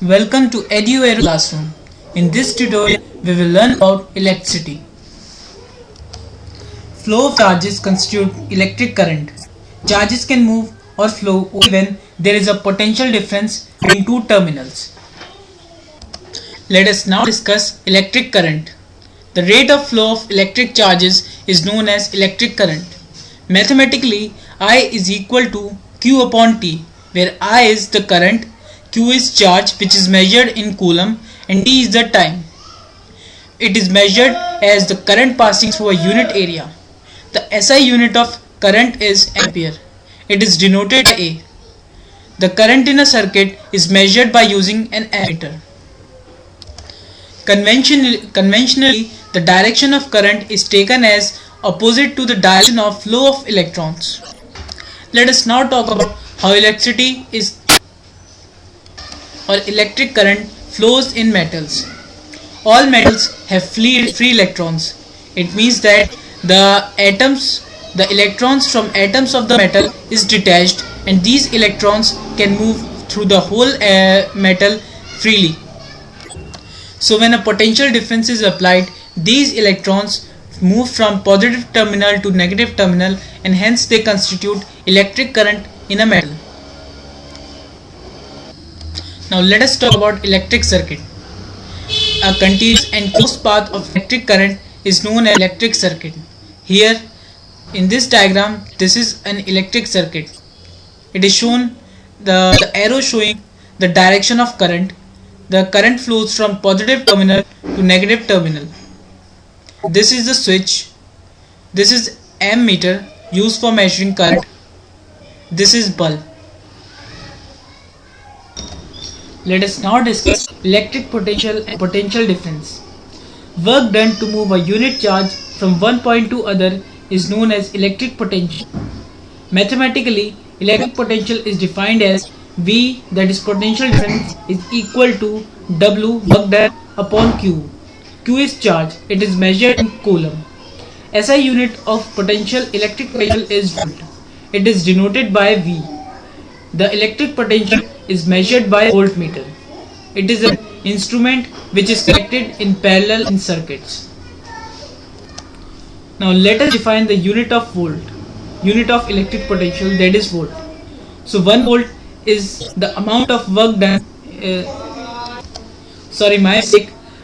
Welcome to EduAero Classroom. In this tutorial, we will learn about electricity. Flow of charges constitute electric current. Charges can move or flow only when there is a potential difference between two terminals. Let us now discuss electric current. The rate of flow of electric charges is known as electric current. Mathematically, I is equal to Q upon T, where I is the current, Q is charge which is measured in coulomb, and T is the time. It is measured as the current passing through a unit area. The SI unit of current is ampere. It is denoted by A. The current in a circuit is measured by using an ammeter. Conventionally, the direction of current is taken as opposite to the direction of flow of electrons. Let us now talk about how electric current flows in metals. All metals have free electrons. It means that the electrons from atoms of the metal is detached, and these electrons can move through the whole metal freely. So when a potential difference is applied, these electrons move from positive terminal to negative terminal, and hence they constitute electric current in a metal. Now let us talk about electric circuit. A continuous and closed path of electric current is known as electric circuit. Here in this diagram, this is an electric circuit. It is shown the arrow showing the direction of current. The current flows from positive terminal to negative terminal. This is the switch. This is ammeter used for measuring current. This is bulb. Let us now discuss electric potential and potential difference. Work done to move a unit charge from one point to other is known as electric potential. Mathematically, electric potential is defined as V, that is potential difference, is equal to W work done upon Q. Q is charge. It is measured in coulomb. SI unit of electric potential is volt. It is denoted by V. The electric potential is measured by voltmeter. It is an instrument which is connected in parallel in circuits. Now let us define the unit of volt. Unit of electric potential, that is volt. So 1 volt is the amount of work done.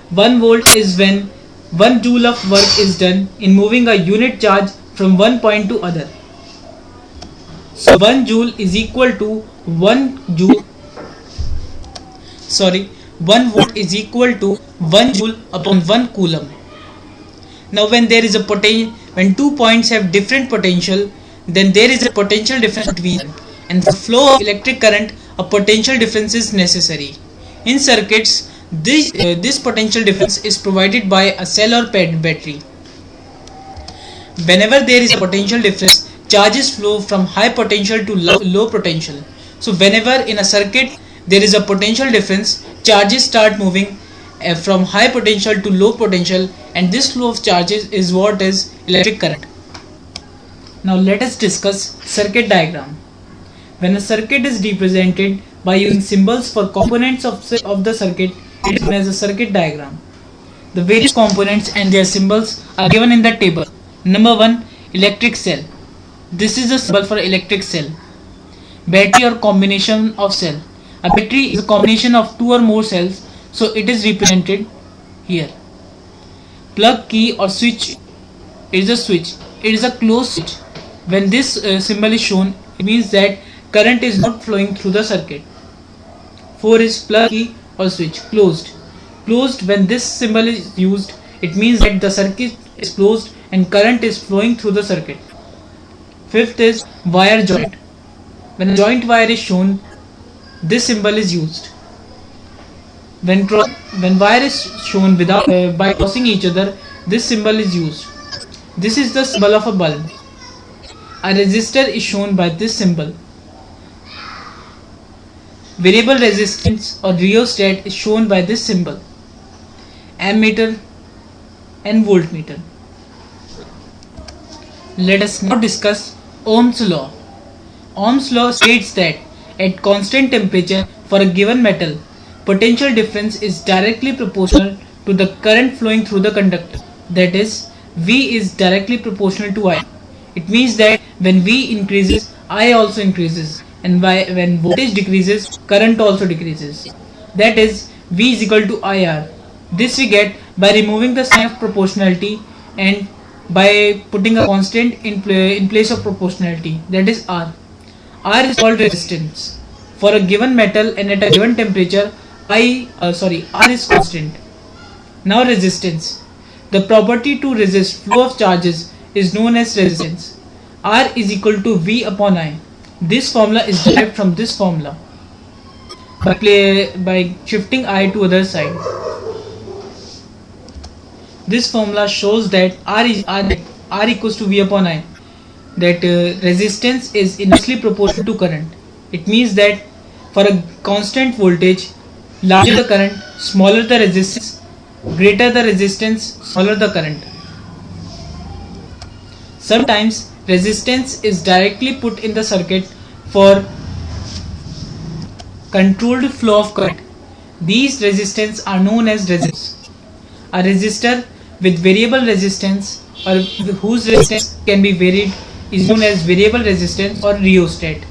1 volt is when 1 joule of work is done in moving a unit charge from one point to other. So 1 joule is equal to 1 volt is equal to 1 joule upon 1 coulomb. Now when there is when 2 points have different potential, then there is a potential difference between them, and for flow of electric current a potential difference is necessary. In circuits, this potential difference is provided by a cell or battery. Whenever there is a potential difference, charges flow from high potential to low potential. So whenever in a circuit there is a potential difference, charges start moving from high potential to low potential, and this flow of charges is what is electric current. Now let us discuss circuit diagram. When a circuit is represented by using symbols for components of the circuit, it is known as a circuit diagram. The various components and their symbols are given in the table. Number 1, electric cell. This is the symbol for electric cell. Battery or combination of cell. A battery is a combination of 2 or more cells, so it is represented here. Plug, key or switch is a switch. It is a closed switch. When this symbol is shown, it means that current is not flowing through the circuit. 4 is plug, key or switch, closed. Closed, when this symbol is used, it means that the circuit is closed and current is flowing through the circuit. 5th is wire joint. When a joint wire is shown, this symbol is used. When wire is shown without by crossing each other, this symbol is used. This is the symbol of a bulb. A resistor is shown by this symbol. Variable resistance or rheostat is shown by this symbol. Ammeter and voltmeter. Let us now discuss Ohm's law. Ohm's law states that at constant temperature for a given metal, potential difference is directly proportional to the current flowing through the conductor. That is, V is directly proportional to I. It means that when V increases, I also increases, and when voltage decreases, current also decreases. That is, V is equal to IR. This we get by removing the sign of proportionality and by putting a constant in place of proportionality, that is R. R is called resistance. For a given metal and at a given temperature, R is constant. Now resistance. The property to resist flow of charges is known as resistance. R is equal to V upon I. This formula is derived from this formula by shifting I to other side. This formula shows that R equals to V upon I. That resistance is inversely proportional to current. It means that for a constant voltage, larger the current, smaller the resistance, greater the resistance, smaller the current. Sometimes resistance is directly put in the circuit for controlled flow of current. These resistance are known as resistors. A resistor with variable resistance or whose resistance can be varied is known as variable resistance or rheostat.